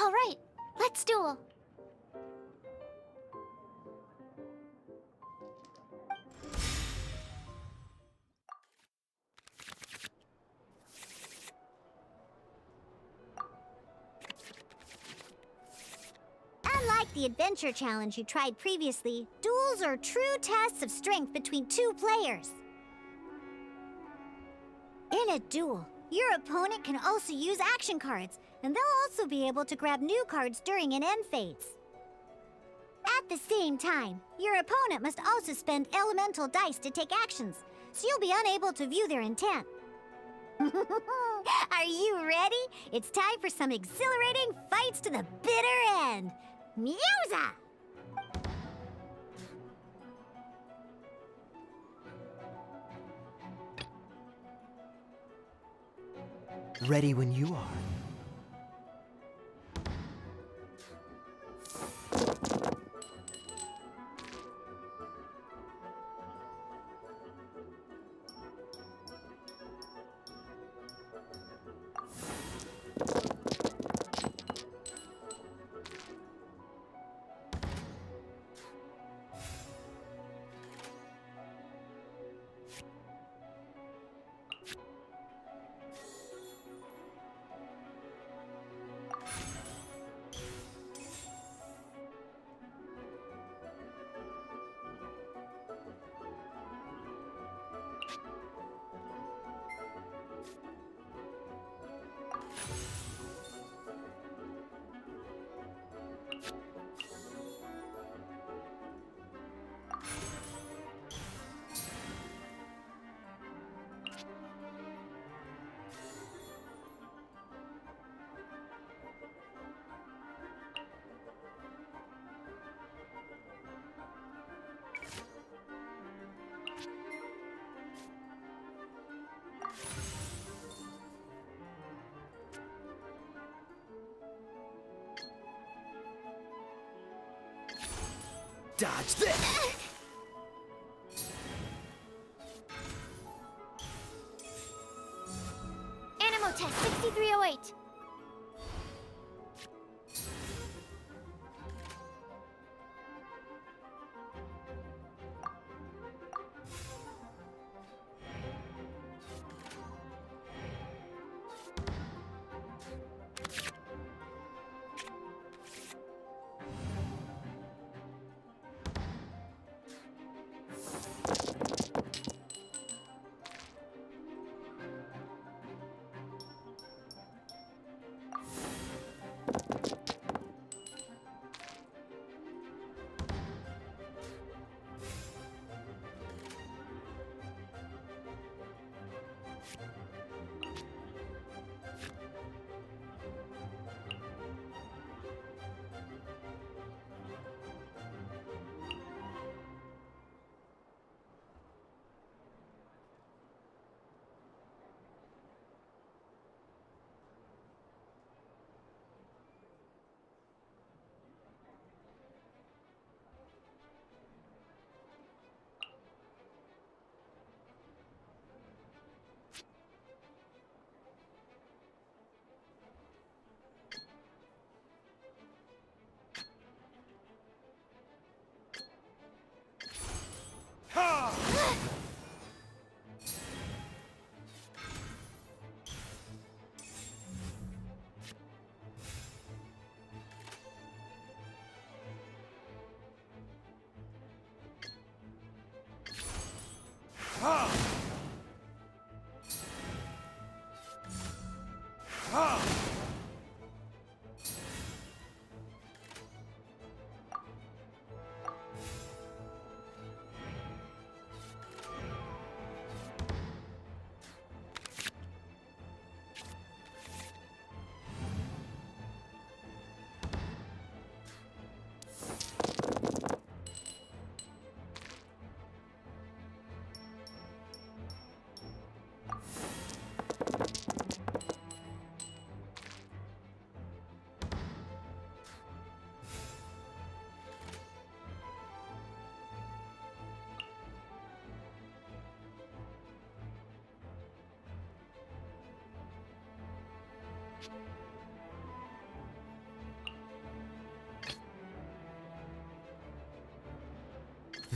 All right, let's duel. Unlike the adventure challenge you tried previously, duels are true tests of strength between two players. In a duel, your opponent can also use action cards, and they'll also be able to grab new cards during an end phase. At the same time, your opponent must also spend elemental dice to take actions, so you'll be unable to view their intent. Are you ready? It's time for some exhilarating fights to the bitter end. Musa! Ready when you are. Dodge this! Animo test 6308.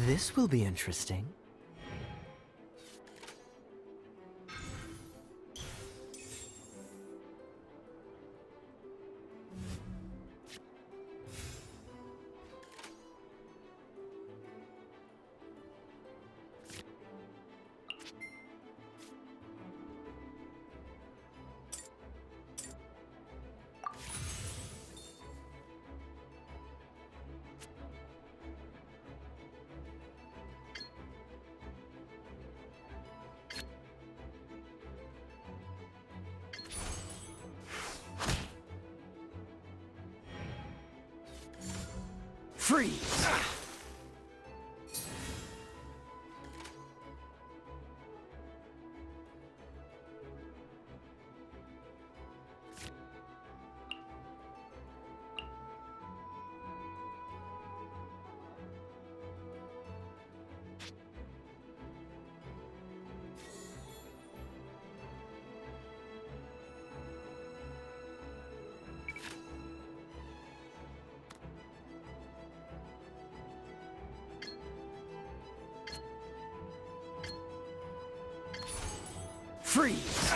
This will be interesting. Freeze! Freeze!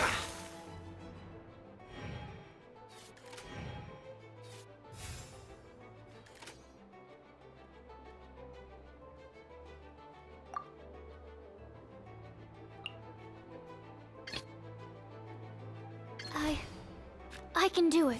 I can do it.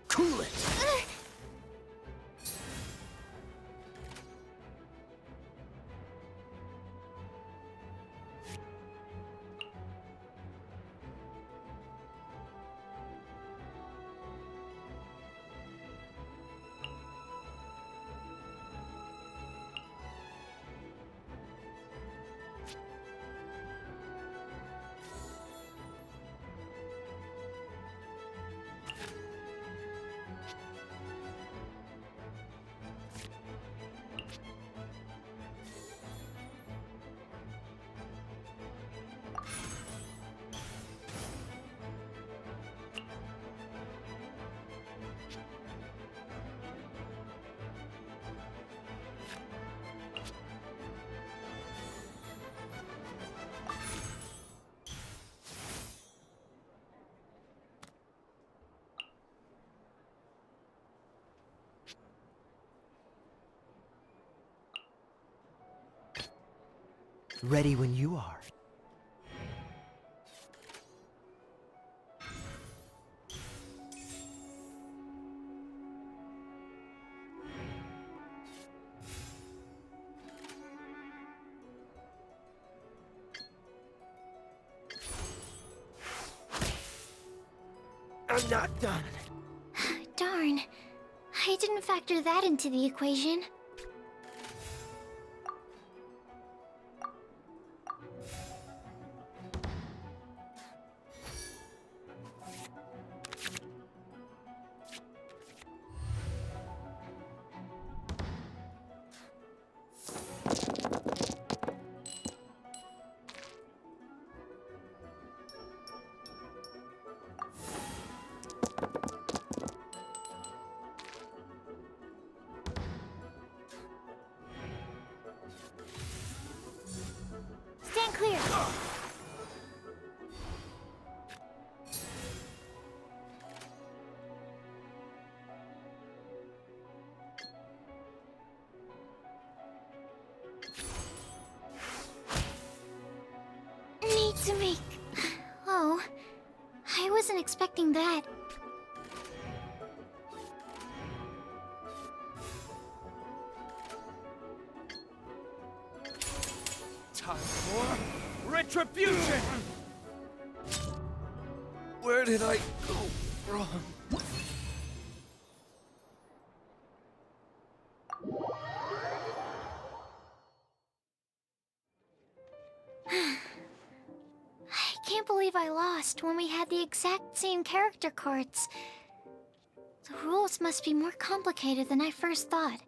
Cool it! Ready when you are. I'm not done. Darn. I didn't factor that into the equation. Stand clear. Need to make... Oh, I wasn't expecting that. Time for retribution! Where did I go wrong? test when we had the exact same character cards. The rules must be more complicated than I first thought.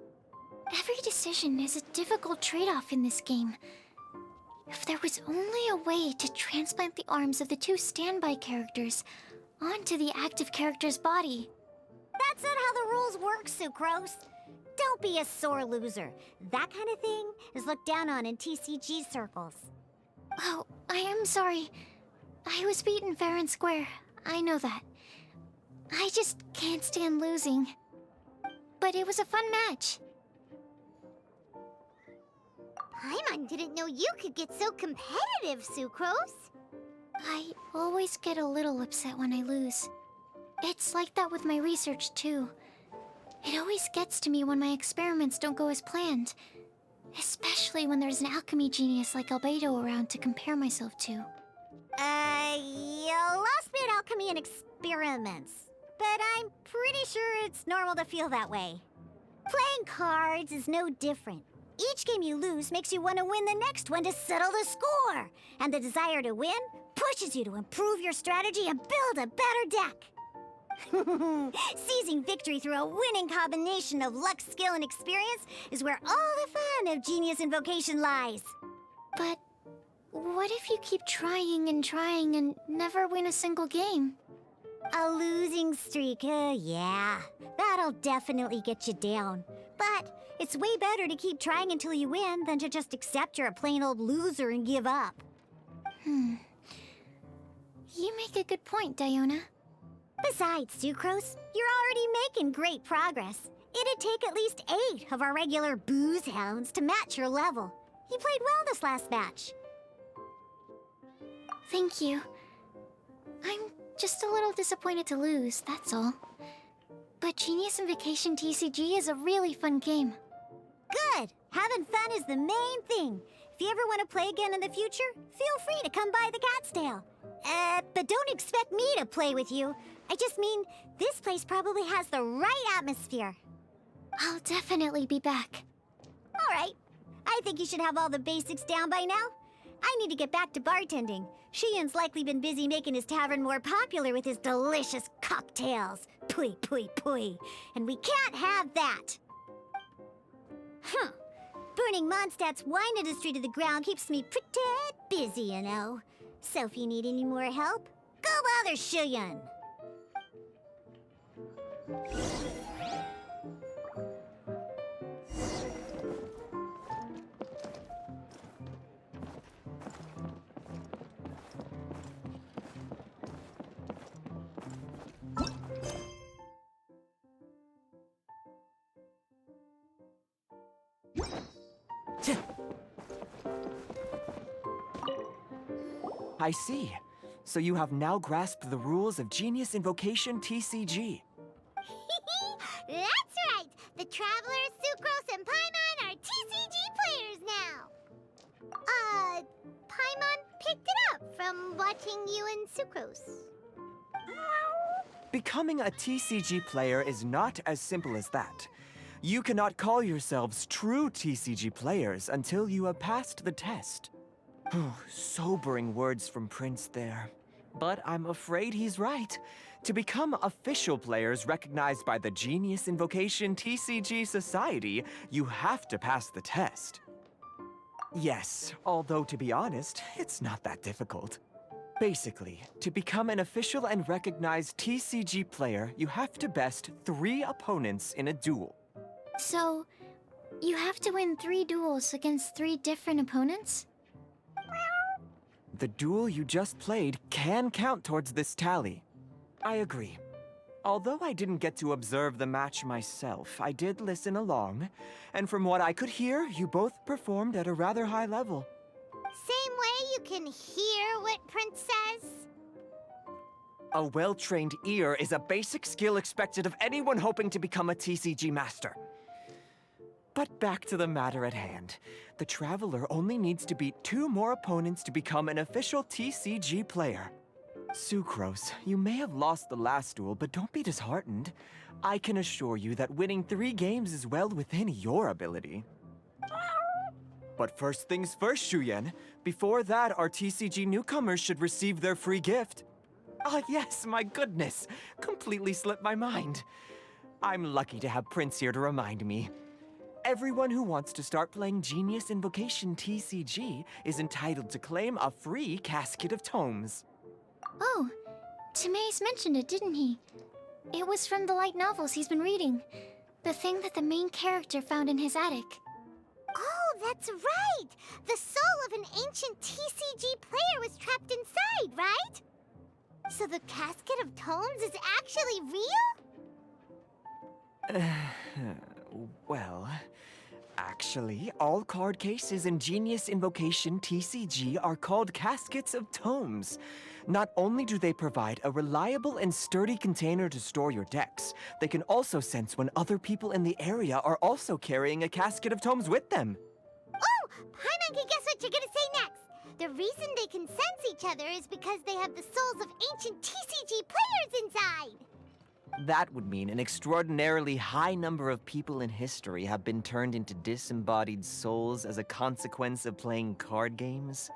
Every decision is a difficult trade-off in this game. If there was only a way to transplant the arms of the two standby characters onto the active character's body. That's not how the rules work, Sucrose. Don't be a sore loser. That kind of thing is looked down on in TCG circles. Oh, I am sorry. I was beaten fair and square. I know that. I just can't stand losing. But it was a fun match. Paimon didn't know you could get so competitive, Sucrose. I always get a little upset when I lose. It's like that with my research, too. It always gets to me when my experiments don't go as planned. Especially when there's an alchemy genius like Albedo around to compare myself to. You lost me at alchemy and experiments. But I'm pretty sure it's normal to feel that way. Playing cards is no different. Each game you lose makes you want to win the next one to settle the score. And the desire to win pushes you to improve your strategy and build a better deck. Seizing victory through a winning combination of luck, skill, and experience is where all the fun of Genius Invocation lies. But what if you keep trying and never win a single game? A losing streak, yeah. That'll definitely get you down. But it's way better to keep trying until you win than to just accept you're a plain old loser and give up. You make a good point, Diona. Besides, Sucrose, you're already making great progress. It'd take at least 8 of our regular booze hounds to match your level. You played well this last match. Thank you. I'm just a little disappointed to lose, that's all. But Genius Invocation TCG is a really fun game. Good! Having fun is the main thing. If you ever want to play again in the future, feel free to come by the Cat's Tail. But don't expect me to play with you. I just mean, this place probably has the right atmosphere. I'll definitely be back. All right. I think you should have all the basics down by now. I need to get back to bartending. Shiyan's likely been busy making his tavern more popular with his delicious cocktails. Pui, pui, pui. And we can't have that. Burning Mondstadt's wine industry to the ground keeps me pretty busy, you know. So if you need any more help, go bother Shiyan. I see. So you have now grasped the rules of Genius Invocation TCG. That's right! The Travelers, Sucrose, and Paimon are TCG players now! Paimon picked it up from watching you and Sucrose. Becoming a TCG player is not as simple as that. You cannot call yourselves true TCG players until you have passed the test. Sobering words from Prince there. But I'm afraid he's right. To become official players recognized by the Genius Invocation TCG Society, you have to pass the test. Yes, although to be honest, it's not that difficult. Basically, to become an official and recognized TCG player, you have to best 3 opponents in a duel. So, you have to win 3 duels against 3 different opponents? The duel you just played can count towards this tally. I agree. Although I didn't get to observe the match myself, I did listen along, and from what I could hear, you both performed at a rather high level. Same way you can hear what Prince says? A well-trained ear is a basic skill expected of anyone hoping to become a TCG master. But back to the matter at hand. The Traveler only needs to beat 2 more opponents to become an official TCG player. Sucrose, you may have lost the last duel, but don't be disheartened. I can assure you that winning 3 games is well within your ability. But first things first, Shuyen. Before that, our TCG newcomers should receive their free gift. Ah, yes, my goodness. Completely slipped my mind. I'm lucky to have Prince here to remind me. Everyone who wants to start playing Genius Invocation TCG is entitled to claim a free Casket of Tomes. Oh, Timaeus mentioned it, didn't he? It was from the light novels he's been reading. The thing that the main character found in his attic. Oh, that's right! The soul of an ancient TCG player was trapped inside, right? So the Casket of Tomes is actually real? Well, actually, all card cases in Genius Invocation TCG are called Caskets of Tomes. Not only do they provide a reliable and sturdy container to store your decks, they can also sense when other people in the area are also carrying a Casket of Tomes with them. Oh! Paimon can guess what you're gonna say next! The reason they can sense each other is because they have the souls of ancient TCG players inside! That would mean an extraordinarily high number of people in history have been turned into disembodied souls as a consequence of playing card games.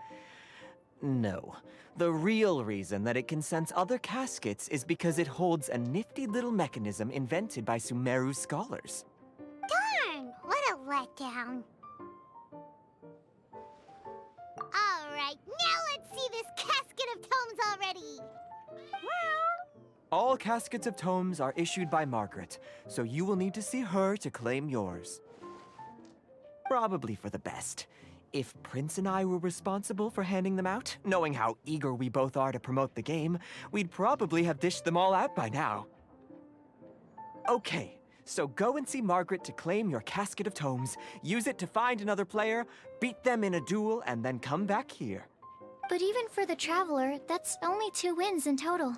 No. The real reason that it can sense other caskets is because it holds a nifty little mechanism invented by Sumeru's scholars. Darn! What a letdown. Alright, now let's see this Casket of Tomes already! All Caskets of Tomes are issued by Margaret, so you will need to see her to claim yours. Probably for the best. If Prince and I were responsible for handing them out, knowing how eager we both are to promote the game, we'd probably have dished them all out by now. Okay, so go and see Margaret to claim your Casket of Tomes, use it to find another player, beat them in a duel, and then come back here. But even for the Traveler, that's only 2 wins in total.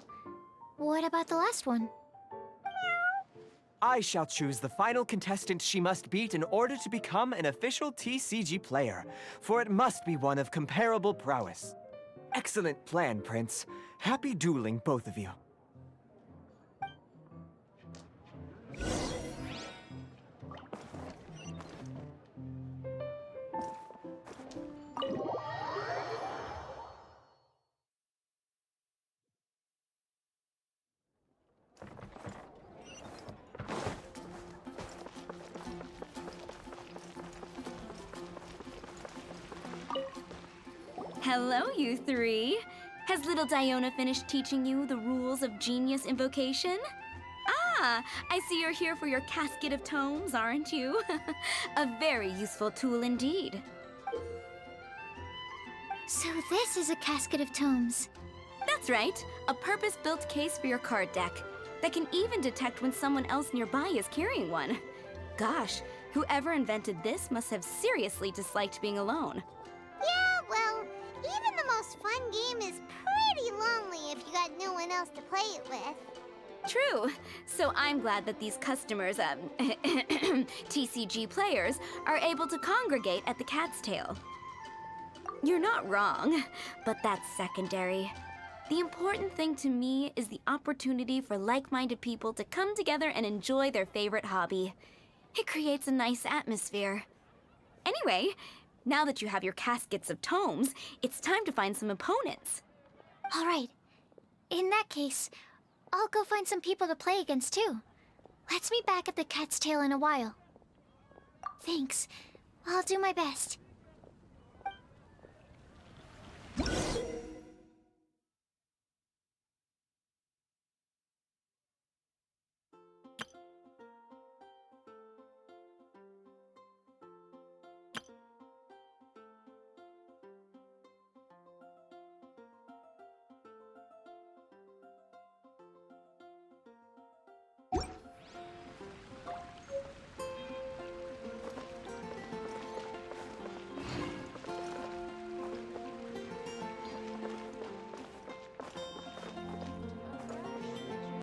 What about the last one? I shall choose the final contestant she must beat in order to become an official TCG player, for it must be one of comparable prowess. Excellent plan, Prince. Happy dueling, both of you. Hello, you three. Has little Diona finished teaching you the rules of Genius Invocation? Ah, I see you're here for your Casket of Tomes, aren't you? A very useful tool indeed. So this is a Casket of Tomes. That's right, a purpose-built case for your card deck that can even detect when someone else nearby is carrying one. Gosh, whoever invented this must have seriously disliked being alone. Yeah, well, even the most fun game is pretty lonely if you got no one else to play it with. True. So I'm glad that these customers, TCG players, are able to congregate at the Cat's Tail. You're not wrong, but that's secondary. The important thing to me is the opportunity for like-minded people to come together and enjoy their favorite hobby. It creates a nice atmosphere. Anyway, now that you have your Caskets of Tomes, it's time to find some opponents. All right. In that case, I'll go find some people to play against too. Let's meet back at the Cat's Tail in a while. Thanks. I'll do my best.